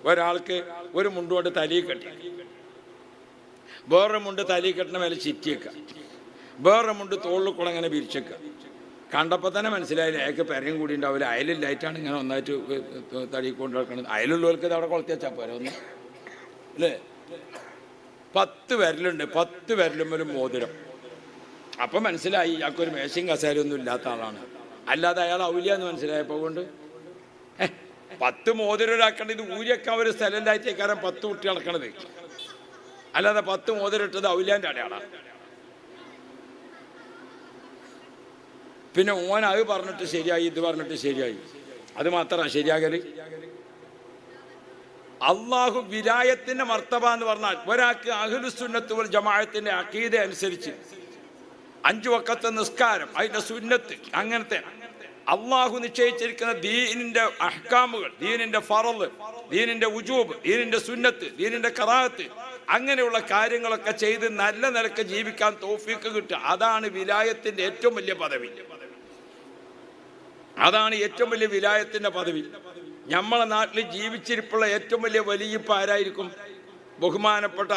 ഒരാൾക്ക് ഒരു മുണ്ടുകൊണ്ട് തലയിൽ കെട്ടി, വേറൊരു മുണ്ട് തലയിൽ കെട്ടണ മേലെ ചിറ്റിയേക്കുക, വേറൊരു മുണ്ട് തോളിൽ കൂടെ അങ്ങനെ വിരിച്ചേക്കുക. കണ്ടപ്പോൾ തന്നെ മനസ്സിലായില്ല അയാൾക്ക് പെരയും കൂടി ഉണ്ടാവില്ല. അയലില്ലായിട്ടാണ് ഇങ്ങനെ ഒന്നായിട്ട് തടി കൊണ്ട് നടക്കുന്നത്. അയലുള്ളവർക്ക് ഇത് അവിടെ കൊളുത്തി വെച്ചാൽ പോരെ ഒന്ന് അല്ലേ. 10 വിരലുണ്ട്, 10 വിരലും ഒരു മോതിരം. അപ്പം മനസ്സിലായി ഇയാൾക്കൊരു മേശയും കസേരയൊന്നും ഇല്ലാത്ത ആളാണ്. അല്ലാതെ അയാൾ ഔലിയാന്ന് മനസ്സിലായപ്പോൾ കൊണ്ട് 10 മോതിരം ഒരാക്കണ്ട. ഇത് ഊരിയൊക്കെ ഒരു സ്ഥലമില്ലായിട്ടേക്കാരം 10 കുട്ടി നടക്കണത്. അല്ലാതെ 10 മോതിരം ഇട്ടത് ഔലിയാൻ്റെ അടയാളാണ്. പിന്നെ ഓൻ അത് പറഞ്ഞിട്ട് ശരിയായി, ഇത് പറഞ്ഞിട്ട് ശരിയായി. അത് മാത്രമാണ് ശരിയാകല്. അള്ളാഹു വിലായത്തിന്റെ മർത്തബ എന്ന് പറഞ്ഞാൽ ഒരാൾക്ക് അഹ്ലുസുന്നത്ത് വൽ ജമാഅത്തിന്റെ അഖീദ അനുസരിച്ച് 5 വഖത്തെ നിസ്കാരം, അതിന്റെ സുന്നത്ത്, അങ്ങനത്തെ അള്ളാഹു നിശ്ചയിച്ചിരിക്കുന്ന ദീനിന്റെ അഹ്കാമുകൾ, ദീനിന്റെ ഫറള്, ദീനിന്റെ ഉജൂബ്, ദീനിന്റെ സുന്നത്ത്, ദീനിന്റെ ഖറാഅത്ത്, അങ്ങനെയുള്ള കാര്യങ്ങളൊക്കെ ചെയ്ത് നല്ല നിലക്ക് ജീവിക്കാൻ തൗഫീഖ് കിട്ടുക. അതാണ് വിലായത്തിന്റെ ഏറ്റവും വലിയ പദവി. അതാണ് ഏറ്റവും വലിയ വിലായത്തിന്റെ പദവി. നമ്മളെ നാട്ടിൽ ജീവിച്ചിരിപ്പുള്ള ഏറ്റവും വലിയ വലിയപ്പ ആരായിരിക്കും? ബഹുമാനപ്പെട്ട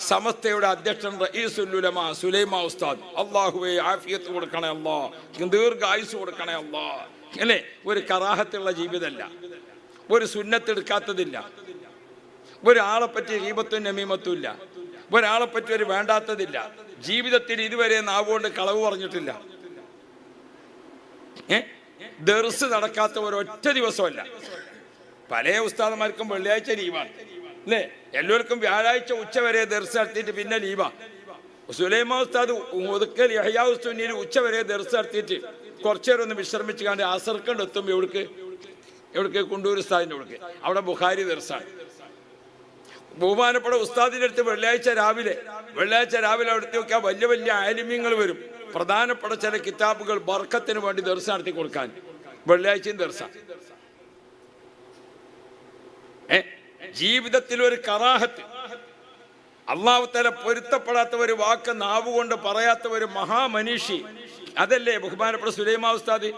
സമസ്തയുടെ അധ്യക്ഷൻ റഈസുൽ ഉലമാ സുലൈമാ ഉസ്താദ്. അല്ലാഹുവേ ആഫിയത്ത് കൊടുക്കണേ അല്ലാ, ദീർഘായുസ് കൊടുക്കണേ അല്ലാ. അല്ലേ, ഒരു കറാഹത്തുള്ള ജീവിതമല്ല, ഒരു സുന്നത്ത് എടുക്കാത്തതില്ല, ഒരാളെ പറ്റി ഗീബത്തും നമീമത്തും ഇല്ല, ഒരാളെ പറ്റി ഒരു വേണ്ടാത്തതില്ല. ജീവിതത്തിൽ ഇതുവരെ നാവുകൊണ്ട് കളവ് പറഞ്ഞിട്ടില്ല. ദർസ് നടക്കാത്ത ഒരൊറ്റ ദിവസമല്ല. പല ഉസ്താദന്മാർക്കും വെള്ളിയാഴ്ച ലീവാണ് അല്ലേ, എല്ലാവർക്കും വ്യാഴാഴ്ച ഉച്ച വരെ ദർസ് നടത്തിയിട്ട് പിന്നെ ലീവാ. സുലൈമാൻ ഉസ്താദ് ഒതുക്കൽ യഹ്യാ ഉസ്താദിന് ഉച്ച വരെ ദർസ് നടത്തിയിട്ട് കുറച്ചേരം ഒന്ന് വിശ്രമിച്ച് കണ്ട് അസർക്കണ്ട് എത്തുമ്പോൾ എവിടേക്ക് കുണ്ടൂർ ഉസ്താദിൻ്റെ അവിടേക്ക്, അവിടെ ബുഖാരി ദർസാണ്. ബഹുമാനപ്പെട്ട ഉസ്താദിൻ്റെ അടുത്ത് വെള്ളിയാഴ്ച രാവിലെ അവിടുത്തെ നോക്കിയാൽ വലിയ വലിയ ആലിമ്യങ്ങൾ വരും. പ്രധാനപ്പെട്ട ചില കിതാബുകൾ ബർക്കത്തിന് വേണ്ടി ദർസ് നടത്തി കൊടുക്കാൻ വെള്ളിയാഴ്ചയും ദർസ. ജീവിതത്തിൽ ഒരു കറാഹത്ത്, അല്ലാഹു തആല പൊരുത്തപ്പെടാത്ത ഒരു വാക്ക് നാവുകൊണ്ട് പറയാത്ത ഒരു മഹാമനീഷി, അതല്ലേ ബഹുമാനപ്പെട്ട സുലൈമാൻ ഉസ്താദ്.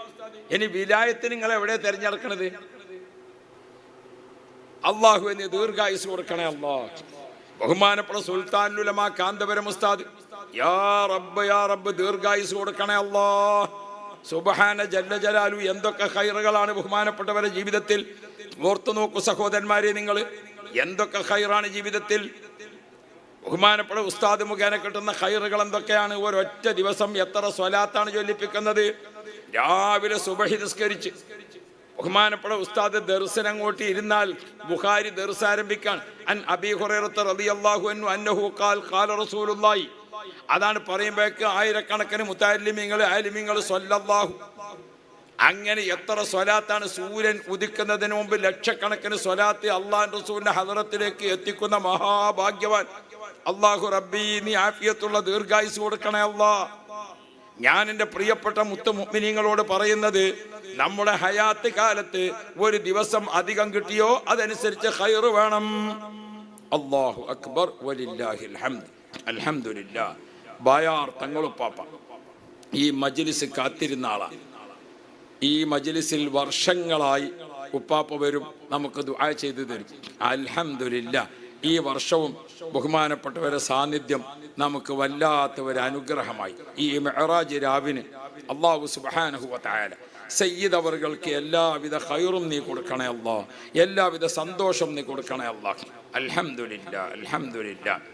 ഇനി വിലായത്തിന് നിങ്ങൾ എവിടെ തിരഞ്ഞെടുക്കണത്? അള്ളാഹു എന്ന് ദീർഘായുസ് കൊടുക്കണേ അല്ലാ. ബഹുമാനപ്പെട്ട സുൽത്താനുൽ ഉലമാ കാന്തപുരം ഉസ്താദ്, യാ റബ്ബ് ദീർഘായുസ് കൊടുക്കണേ അല്ലാ. സുബ്ഹാന ജല്ല ജലാലു. എന്തൊക്കെ ഖൈറുകളാണ് ബഹുമാനപ്പെട്ടവരുടെ ജീവിതത്തിൽ. ഓർത്തു നോക്കൂ സഹോദരന്മാരെ, നിങ്ങൾ എന്തൊക്കെ ഖൈറാണ് ജീവിതത്തിൽ. ബഹുമാനപ്പെട്ട ഉസ്താദ് മുഖേന കിട്ടുന്ന ഖൈറുകൾ എന്തൊക്കെയാണ്. ഒരൊറ്റ ദിവസം എത്ര സ്വലാത്താണ് ചൊല്ലിപ്പിക്കുന്നത്. രാവിലെ സുബഹി നിസ്കരിച്ച് ബഹുമാനപ്പെട്ട ഉസ്താദ് ദർസിനങ്ങോട്ട് ഇരുന്നാൽ ബുഖാരി ദർസ് ആരംഭിക്കാൻ അൻ അബീ ഹുറൈറത്ത റളിയല്ലാഹു അൻഹു അന്നഹു ഖാല റസൂലുള്ളാഹി. അതാണ് പറയുമ്പോഴേക്ക് ആയിരക്കണക്കിന് മുതഅല്ലിമീങ്ങൾ ആലിമീങ്ങൾ സ്വല്ലല്ലാഹു. അങ്ങനെ എത്ര സ്വലാത്താണ്. സൂര്യൻ ഉദിക്കുന്നതിന് മുമ്പ് ലക്ഷക്കണക്കിന് സ്വലാത്ത് അള്ളാഹു റസൂലിന്റെ ഹദറത്തിലേക്ക് എത്തിക്കുന്ന മഹാഭാഗ്യവാൻ. അല്ലാഹു റബ്ബി നീ ആഫിയത്തുള്ള ദീർഘായുസ് കൊടുക്കണേ അല്ലാ. ഞാൻ എൻ്റെ പ്രിയപ്പെട്ട മുത്തു മുഅ്മിനീങ്ങളോട് പറയുന്നത്, നമ്മുടെ ഹയാത്ത് കാലത്ത് ഒരു ദിവസം അധികം കിട്ടിയോ അതനുസരിച്ച് ഖൈറ് വേണം. അല്ലാഹു അക്ബർ വലില്ലാഹിൽ ഹംദ്. അൽഹംദുലില്ലാഹ്. ബായാർ തങ്ങളുപ്പാപ്പ ഈ മജ്ലിസ് കാത്തിരുന്ന ആളാണ്. ഈ മജ്ലിസിൽ വർഷങ്ങളായി ഉപ്പാപ്പ വരും, നമുക്ക് ദുആ ചെയ്തു തരും. അൽഹംദുലില്ലാഹ്. ഈ വർഷവും ബഹുമാനപ്പെട്ടവരുടെ സാന്നിധ്യം നമുക്ക് വല്ലാത്ത ഒരു അനുഗ്രഹമായി. ഈ മിഅ്റാജ് രാവിന് അല്ലാഹു സുബ്ഹാനഹു വ തആല സയ്യിദ് അവർക്ക് എല്ലാവിധ ഖൈറും നീ കൊടുക്കണേ അല്ലാഹ്, എല്ലാവിധ സന്തോഷം നീ കൊടുക്കണേ അല്ലാഹ്. അൽഹംദുലില്ലാഹ് അൽഹംദുലില്ലാഹ്.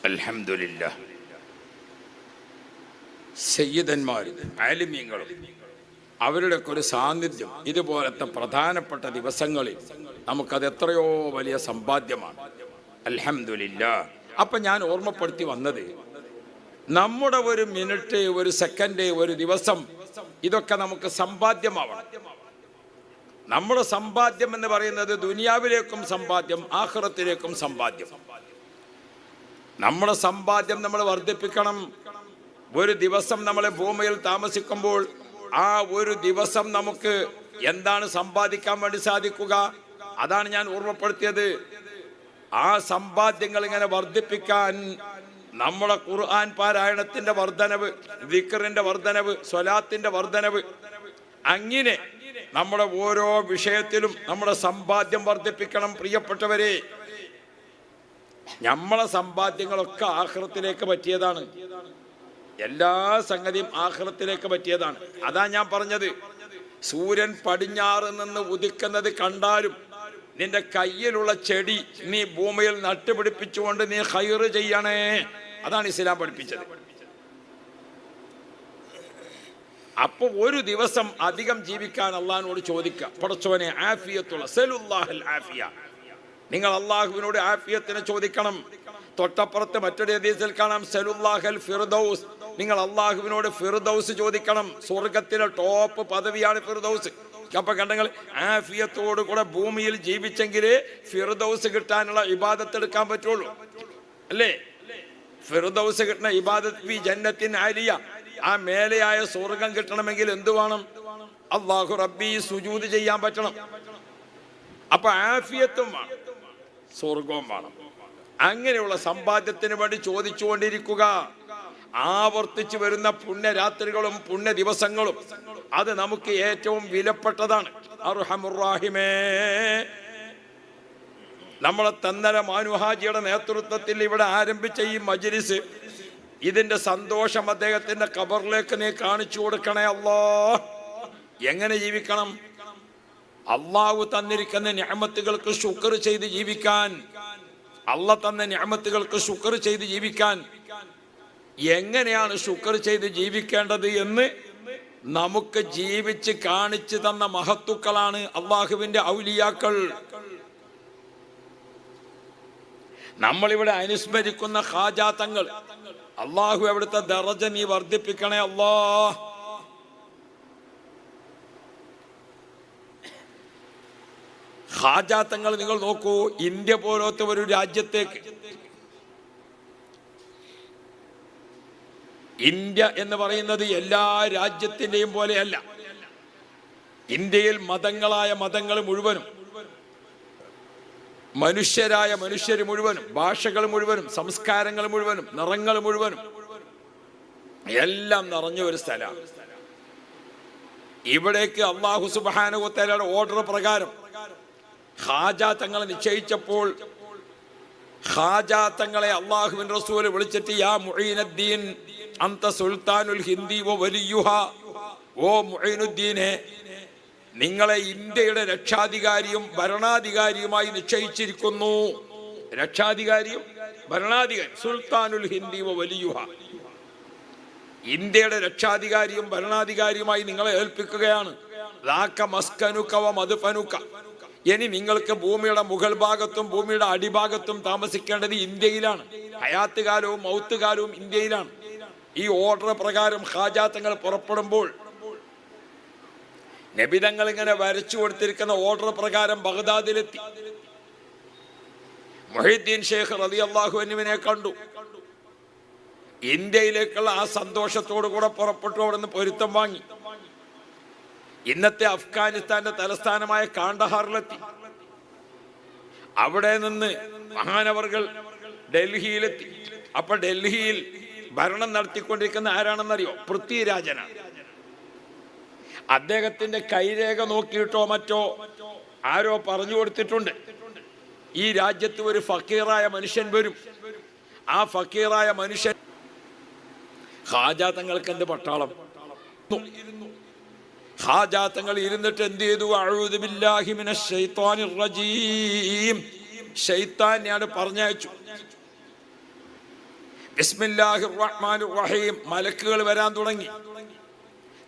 അൽഹംദുലില്ലാഹ്. സയ്യിദന്മാരും ആലിമീങ്ങളും അവരുടെയൊക്കെ ഒരു സാന്നിധ്യം ഇതുപോലത്തെ പ്രധാനപ്പെട്ട ദിവസങ്ങളിൽ നമുക്കത് എത്രയോ വലിയ സമ്പാദ്യമാണ്. അൽഹംദുലില്ലാഹ്. അപ്പം ഞാൻ ഓർമ്മപ്പെടുത്തി വന്നത്, നമ്മുടെ ഒരു മിനിറ്റ്, ഒരു സെക്കൻഡ്, ഒരു ദിവസം, ഇതൊക്കെ നമുക്ക് സമ്പാദ്യമാവണം. നമ്മുടെ സമ്പാദ്യം എന്ന് പറയുന്നത് ദുനിയാവിലേക്കും സമ്പാദ്യം, ആഖിറത്തിലേക്കും സമ്പാദ്യം. നമ്മുടെ സമ്പാദ്യം നമ്മൾ വർദ്ധിപ്പിക്കണം. ഒരു ദിവസം നമ്മൾ ഭൂമിയിൽ താമസിക്കുമ്പോൾ ആ ഒരു ദിവസം നമുക്ക് എന്താണ് സമ്പാദിക്കാൻ വേണ്ടി സാധിക്കുക? അതാണ് ഞാൻ ഓർമ്മപ്പെടുത്തിയത്. ആ സമ്പാദ്യങ്ങൾ ഇങ്ങനെ വർദ്ധിപ്പിക്കാൻ നമ്മുടെ ഖുർആൻ പാരായണത്തിന്റെ വർധനവ്, ദിക്റിന്റെ വർധനവ്, സ്വലാത്തിന്റെ വർധനവ്, അങ്ങനെ നമ്മുടെ ഓരോ വിഷയത്തിലും നമ്മുടെ സമ്പാദ്യം വർദ്ധിപ്പിക്കണം. പ്രിയപ്പെട്ടവരെ, നമ്മളെ സമ്പാദ്യങ്ങളൊക്കെ ആഖിറത്തിലേക്ക് പറ്റിയതാണ്. എല്ലാ സംഗതിയും ആഖിറത്തിലേക്ക് പറ്റിയതാണ്. അതാ ഞാൻ പറഞ്ഞത്, സൂര്യൻ പടിഞ്ഞാറ് നിന്ന് ഉദിക്കുന്നത് കണ്ടാലും നിന്റെ കയ്യിലുള്ള ചെടി നീ ഭൂമിയിൽ നട്ടുപിടിപ്പിച്ചുകൊണ്ട് നീ ഖൈറ് ചെയ്യണേ. അതാണ് ഇസ്ലാം പഠിപ്പിച്ചത്. അപ്പൊ ഒരു ദിവസം അധികം ജീവിക്കാൻ അള്ളാഹിനോട് ചോദിക്കുക, പടച്ചോനെ ആഫിയത്തുള്ള സലുല്ലാഹൽ ആഫിയ, നിങ്ങൾ അള്ളാഹുവിനോട് ആഫിയത്തിനെ ചോദിക്കണം. തൊട്ടപ്പുറത്ത് മറ്റൊരു ഹദീസിൽ കാണാം സലുല്ലാഹൽ ഫിർദൗസ്, നിങ്ങൾ അള്ളാഹുവിനോട് ഫിർദൗസ് ചോദിക്കണം. സ്വർഗത്തിലെ ടോപ്പ് പദവിയാണ് ഫിർദൗസ്. അപ്പൊ കണ്ടങ്ങൾ, ആഫിയത്തോടു കൂടെ ഭൂമിയിൽ ജീവിച്ചെങ്കിലേ ഫിർദൗസ് കിട്ടാനുള്ള ഇബാദത്ത് എടുക്കാൻ പറ്റുള്ളൂ, അല്ലേ? ഫിർദൗസ് കിട്ടുന്ന ഇബാദത്ത് ഫി ജന്നത്തിൻ ആലിയ, ആ മേലെയായ സ്വർഗം കിട്ടണമെങ്കിൽ എന്ത് വേണം? അല്ലാഹു റബ്ബി സുജൂദ് ചെയ്യാൻ പറ്റണം. അപ്പൊ ആഫിയത്തും വേണം, സ്വർഗവും വേണം. അങ്ങനെയുള്ള സമ്പാദ്യത്തിന് വേണ്ടി ചോദിച്ചുകൊണ്ടിരിക്കുക. ആവർത്തിച്ചു വരുന്ന പുണ്യരാത്രികളും പുണ്യ ദിവസങ്ങളും അത് നമുക്ക് ഏറ്റവും വിലപ്പെട്ടതാണ്. അർഹമുർ റഹീമേ, നമ്മളെ തന്നല മാനുഹാജിയുടെ നേതൃത്വത്തിൽ ഇവിടെ ആരംഭിച്ച ഈ മജ്ലിസ്, ഇതിന്റെ സന്തോഷം അദ്ദേഹത്തിന്റെ ഖബറിലേക്ക് നീ കാണിച്ചു കൊടുക്കണേ അല്ലാ. എങ്ങനെ ജീവിക്കണം? അള്ളാഹു തന്നിരിക്കുന്ന നിഅമത്തുകൾക്ക് ശുക്ർ ചെയ്ത് ജീവിക്കാൻ, അള്ളാഹ് തന്ന നിഅമത്തുകൾക്ക് ശുക്ർ ചെയ്ത് ജീവിക്കാൻ എങ്ങനെയാണ് ശുക്ർ ചെയ്ത് ജീവിക്കേണ്ടത് എന്ന് നമുക്ക് ജീവിച്ച് കാണിച്ചു തന്ന മഹത്തുക്കളാണ് അള്ളാഹുവിന്റെ ഔലിയാക്കൾ. നമ്മളിവിടെ അനുസ്മരിക്കുന്ന ഖാജാ തങ്ങൾ, അള്ളാഹു അവിടുത്തെ ദറജ നീ വർദ്ധിപ്പിക്കണേ അല്ലാ. ഖാജാ തങ്ങൾ നിങ്ങൾ നോക്കൂ, ഇന്ത്യ പോലത്തെ ഒരു രാജ്യത്തേക്ക്, ഇന്ത്യ എന്ന് പറയുന്നത് എല്ലാ രാജ്യത്തിന്റെയും പോലെയല്ല. ഇന്ത്യയിൽ മതങ്ങളായ മതങ്ങൾ മുഴുവനും, മനുഷ്യരായ മനുഷ്യർ മുഴുവനും, ഭാഷകൾ മുഴുവനും, സംസ്കാരങ്ങൾ മുഴുവനും, നിറങ്ങൾ മുഴുവനും എല്ലാം നിറഞ്ഞ ഒരു സ്ഥലമാണ്. ഇവിടേക്ക് അല്ലാഹു സുബ്ഹാനഹു വ തആലയുടെ ഓർഡർ പ്രകാരം ഖാജാ തങ്ങളെ നിശ്ചയിച്ചപ്പോൾ ഖാജാ തങ്ങളെ അല്ലാഹുവിന്റെ റസൂൽ വിളിച്ചിട്ട്, യാ മുഈനുദ്ദീൻ അന്ത സുൽത്താനുൽ ഹിന്ദി വ വലിയുഹ, ഓ മുഈനുദ്ദീനെ, നിങ്ങളെ ഇന്ത്യയുടെ രക്ഷാധികാരിയും ഭരണാധികാരിയുമായി നിശ്ചയിച്ചിരിക്കുന്നു. രക്ഷാധികാരിയും ഭരണാധികാരി, സുൽത്താനുൽ ഹിന്ദി വ വലിയുഹ, ഇന്ത്യയുടെ രക്ഷാധികാരിയും ഭരണാധികാരിയുമായി നിങ്ങളെ ഏൽപ്പിക്കുകയാണ്. ലാക മസ്കനുക വ മദ്ഫനുക, ഇനി നിങ്ങൾക്ക് ഭൂമിയുടെ മുകൾ ഭാഗത്തും ഭൂമിയുടെ അടിഭാഗത്തും താമസിക്കേണ്ടത് ഇന്ത്യയിലാണ്. ഹയാത്ത് കാലവും മൗത്ത് കാലവും ഇന്ത്യയിലാണ്. ഈ ഓർഡർ പ്രകാരം ഖാജാ തങ്ങൾ പുറപ്പെടുമ്പോൾ നബിതങ്ങൾ ഇങ്ങനെ വരച്ചു കൊടുത്തിരിക്കുന്ന ഓർഡർ പ്രകാരം ബഗ്ദാദിലെത്തി. മുഹീദ്ദീൻ ഷേഖ് റളിയല്ലാഹു അൻഹുവിനെ കണ്ടു. ഇന്ത്യയിലേക്കുള്ള ആ സന്തോഷത്തോടു കൂടെ പുറപ്പെട്ടു. അവിടെ നിന്ന് പൊരുത്തം വാങ്ങി ഇന്നത്തെ അഫ്ഗാനിസ്ഥാന്റെ തലസ്ഥാനമായ കാണ്ഡഹാറിലെത്തി. അവിടെ നിന്ന് മഹാനവർകൾ ഡൽഹിയിലെത്തി. അപ്പൊ ഡൽഹിയിൽ ഭരണം നടത്തിക്കൊണ്ടിരിക്കുന്ന ആരാണെന്നറിയോ? പൃഥ്വിരാജനാണ്. അദ്ദേഹത്തിന്റെ കൈരേഖ നോക്കിയിട്ടോ മറ്റോ ആരോ പറഞ്ഞു കൊടുത്തിട്ടുണ്ട്, ഈ രാജ്യത്ത് ഒരു ഫക്കീറായ മനുഷ്യൻ വരും. ആ ഫക്കീറായ മനുഷ്യൻ ഖാജാ തങ്ങൾക്ക് എന്ത് പട്ടാളം. ഖാജാ തങ്ങൾ ഇരുന്നിട്ട് എന്ത് ചെയ്തു? അഊദു ബില്ലാഹി മിനശ് ശൈത്വാനിർ റജീം, ശൈത്താനെയാണ് പറഞ്ഞയച്ചു. ബിസ്മില്ലാഹിർ റഹ്മാനിർ റഹീം, മലക്കുകൾ വരാൻ തുടങ്ങി.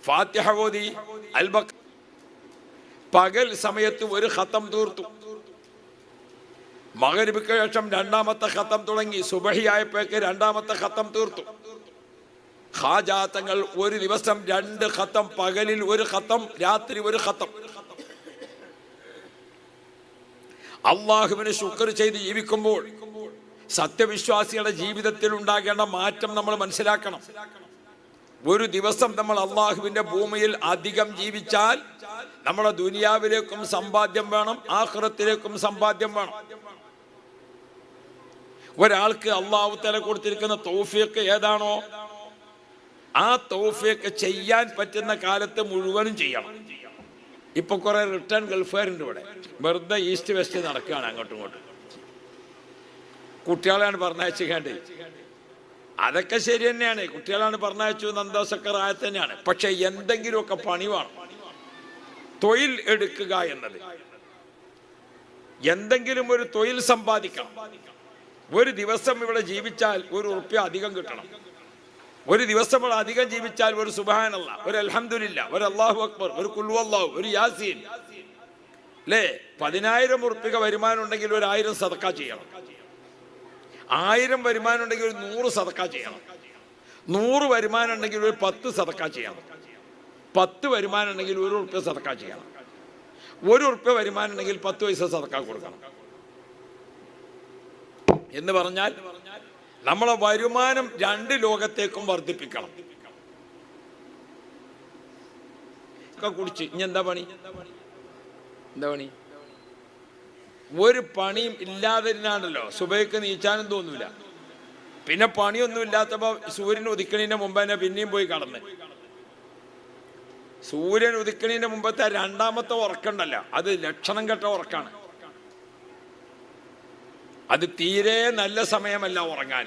ഫാത്തിഹ ഓതി. പകൽ സമയത്ത് ഒരു ഖത്തം തീർത്തു. മഗ്‌രിബിക്ക് ശേഷം രണ്ടാമത്തെ ഖത്തം തുടങ്ങി. സുബഹിയായപ്പോഴേക്ക് രണ്ടാമത്തെ ഖത്തം തീർത്തു. ഖാജാ തങ്ങൾ ഒരു ദിവസം 2 ഖത്തം, പകലിൽ ഒരു ഖത്തം, രാത്രി ഒരു ഖത്തം. അള്ളാഹുവിന് ശുക്ർ ചെയ്ത് ജീവിക്കുമ്പോൾ സത്യവിശ്വാസികളുടെ ജീവിതത്തിൽ ഉണ്ടാകേണ്ട മാറ്റം നമ്മൾ മനസ്സിലാക്കണം. ഒരു ദിവസം നമ്മൾ അള്ളാഹുവിന്റെ ഭൂമിയിൽ അധികം ജീവിച്ചാൽ നമ്മുടെ ദുനിയാവിലേക്കും സമ്പാദ്യം വേണം, ആഖിറത്തിലേക്കും സമ്പാദ്യം വേണം. ഒരാൾക്ക് അള്ളാഹു തആല കൊടുത്തിരിക്കുന്ന തൗഫീഖ് ഏതാണോ ആ തൗഫീഖ് ചെയ്യാൻ പറ്റുന്ന കാലത്ത് മുഴുവനും ചെയ്യണം. ഇപ്പൊ കുറെ റിട്ടേൺ ഗൾഫുകാരുണ്ട് ഇവിടെ, വെറുതെ ഈസ്റ്റ് വെസ്റ്റ് നടക്കുകയാണ് അങ്ങോട്ടും ഇങ്ങോട്ടും. കുട്ടികളെയാണ് പറഞ്ഞയച്ചുകാണ്ട്, അതൊക്കെ ശരി തന്നെയാണ്, കുട്ടികളാണ് പറഞ്ഞയച്ചു നന്ദോസക്കർ ആയത് തന്നെയാണ്. പക്ഷെ എന്തെങ്കിലുമൊക്കെ പണി വേണം, തൊഴിൽ എടുക്കുക എന്നത്, എന്തെങ്കിലും ഒരു തൊഴിൽ സമ്പാദിക്കണം. ഒരു ദിവസം ഇവിടെ ജീവിച്ചാൽ ഒരു ഉറുപ്പ്യ അധികം കിട്ടണം. ഒരു ദിവസം ഇവിടെ അധികം ജീവിച്ചാൽ ഒരു സുബ്ഹാനല്ലാഹ്, ഒരു അൽഹംദുലില്ലാഹ്, ഒരു അല്ലാഹു അക്ബർ, ഒരു ഖുൽ ഹുവല്ലാഹു, ഒരു യാസീൻ, അല്ലേ? 10,000 ഉറുപ്പിക വരുമാനം ഉണ്ടെങ്കിൽ ഒരു 1000 സദഖ ചെയ്യണം. 1000 വരുമാനം ഉണ്ടെങ്കിൽ ഒരു 100 സദഖ ചെയ്യണം. 100 വരുമാനം ഉണ്ടെങ്കിൽ ഒരു 10 സദഖ ചെയ്യണം. 10 വരുമാനം ഉണ്ടെങ്കിൽ 1 ഉറുപ്പ്യ സദഖ ചെയ്യണം. 1 ഉറുപ്പ്യ വരുമാനം ഉണ്ടെങ്കിൽ 10 പൈസ സദഖ കൊടുക്കണം. എന്ന് പറഞ്ഞാൽ നമ്മളെ വരുമാനം 2 ലോകത്തേക്കും വർദ്ധിപ്പിക്കണം. കുടിച്ച് ഇനി എന്താ പണി? ഒരു പണിയും ഇല്ലാതിരുന്നാണല്ലോ സുബഹിക്ക് നീച്ചാനും തോന്നൂല. പിന്നെ പണിയൊന്നും ഇല്ലാത്തപ്പോ സൂര്യൻ ഉദിക്കണീന്റെ മുമ്പ് തന്നെ പിന്നെയും പോയി കടന്ന്, സൂര്യൻ ഉദിക്കണീന്റെ മുമ്പത്തെ 2ാമത്തെ ഉറക്കണ്ടല്ലോ, അത് ലക്ഷണം കെട്ട ഉറക്കാണ്. അത് തീരെ നല്ല സമയമല്ല ഉറങ്ങാൻ.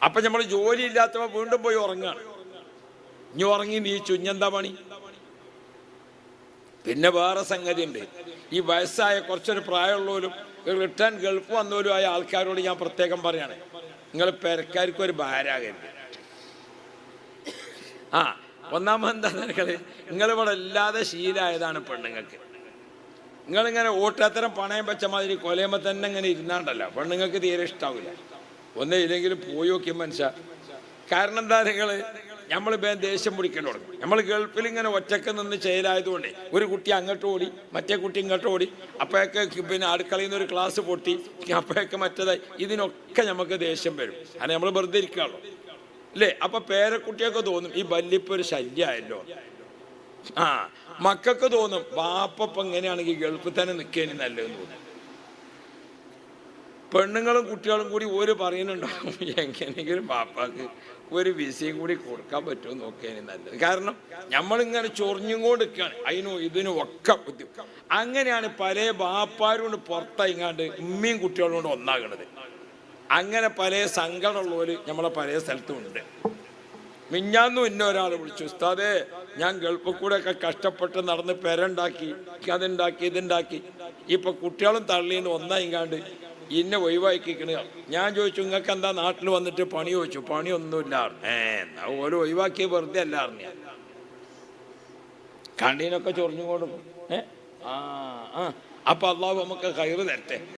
അപ്പൊ നമ്മൾ ജോലി ഇല്ലാത്തപ്പോ വീണ്ടും പോയി ഉറങ്ങാണ്. ഇനി ഉറങ്ങി നീച്ചു, ഇനി എന്താ പണി? പിന്നെ വേറെ സംഗതി ഉണ്ട്. ഈ വയസ്സായ കുറച്ചൊരു പ്രായമുള്ളവരും റിട്ടേൺ ഗൾഫ് വന്നവരും ആയ ആൾക്കാരോട് ഞാൻ പ്രത്യേകം പറയാണ്, നിങ്ങൾ പെരക്കാർക്കും ഒരു ഭാരാകരുത്. ഒന്നാമത് എന്താ നിങ്ങളിവിടെ ഇല്ലാതെ ശീലമായതാണ് പെണ്ണുങ്ങൾക്ക്. നിങ്ങളിങ്ങനെ ഓട്ടത്തരം പണയം വെച്ച മാതിരി കൊലയുമ്പോൾ തന്നെ ഇങ്ങനെ ഇരുന്നാണ്ടല്ലോ പെണ്ണുങ്ങൾക്ക് തീരെ ഇഷ്ടാവില്ല. ഒന്നേ ഇല്ലെങ്കിലും പോയി നോക്കിയ മനുഷ്യ. കാരണം എന്താ, നമ്മൾ ദേഷ്യം പിടിക്കാൻ തുടങ്ങും. നമ്മൾ ഗൾഫിൽ ഇങ്ങനെ ഒറ്റക്ക് നിന്ന് ചെയ്യലായതുകൊണ്ട് ഒരു കുട്ടി അങ്ങോട്ട് ഓടി, മറ്റേ കുട്ടി ഇങ്ങോട്ട് ഓടി, അപ്പോഴൊക്കെ പിന്നെ അടുക്കളയിൽ നിന്ന് ഒരു ഗ്ലാസ് പൊട്ടി, അപ്പോഴൊക്കെ മറ്റേതായി. ഇതിനൊക്കെ നമുക്ക് ദേഷ്യം വരും. അങ്ങനെ നമ്മൾ വെറുതെ ഇരിക്കാമല്ലോ, അല്ലേ? അപ്പൊ പേരക്കുട്ടിയൊക്കെ തോന്നും ഈ വല്യപ്പ ഒരു ശല്യമായല്ലോ. മക്കൾക്ക് തോന്നും ബാപ്പ എങ്ങനെയാണെങ്കിൽ ഗൾഫിൽ തന്നെ നിൽക്കേനി നല്ലതെന്ന് തോന്നും. പെണ്ണുങ്ങളും കുട്ടികളും കൂടി ഒരു പറയുന്നുണ്ടാവും, എങ്ങനെയെങ്കിലും ബാപ്പാക്ക് ഒരു വിസയും കൂടി കൊടുക്കാൻ പറ്റുമോ നോക്കിയതിന് നല്ലത്. കാരണം നമ്മളിങ്ങനെ ചൊറിഞ്ഞും കൊണ്ട് നിൽക്കുകയാണ്, അതിനും ഇതിനും ഒക്കെ ബുദ്ധി. അങ്ങനെയാണ് പല ബാപ്പാരും കൊണ്ട് പുറത്തയങ്ങാണ്ട് ഉമ്മയും കുട്ടികളും കൊണ്ട് ഒന്നാകണത്. അങ്ങനെ പല സങ്കടമുള്ളവര് നമ്മളെ പല സ്ഥലത്തും ഉണ്ട്. മിഞ്ഞാന്നും ഒരാൾ വിളിച്ചു, ഉസ്താദേ ഞാൻ ഗൾഫിൽ കൂടെ ഒക്കെ കഷ്ടപ്പെട്ട് നടന്ന് പെരണ്ടാക്കി, അതുണ്ടാക്കി, ഇതുണ്ടാക്കി, ഇപ്പൊ കുട്ടികളും തള്ളിന്ന് ഒന്നായിങ്ങാണ്ട് ഇന്നെ ഒഴിവാക്കിക്കണ. ഞാൻ ചോദിച്ചു, നിങ്ങൾക്ക് എന്താ നാട്ടിൽ വന്നിട്ട് പണി ചോദിച്ചു. പണിയൊന്നുമില്ല. എന്നാ ഓരോ ഒഴിവാക്കിയ വെറുതെ അല്ല അറിഞ്ഞ കണ്ടീനൊക്കെ ചൊറിഞ്ഞുകൊണ്ട്. അപ്പൊ അള്ളാഹു നമുക്ക് ഖൈറ് തരട്ടെ.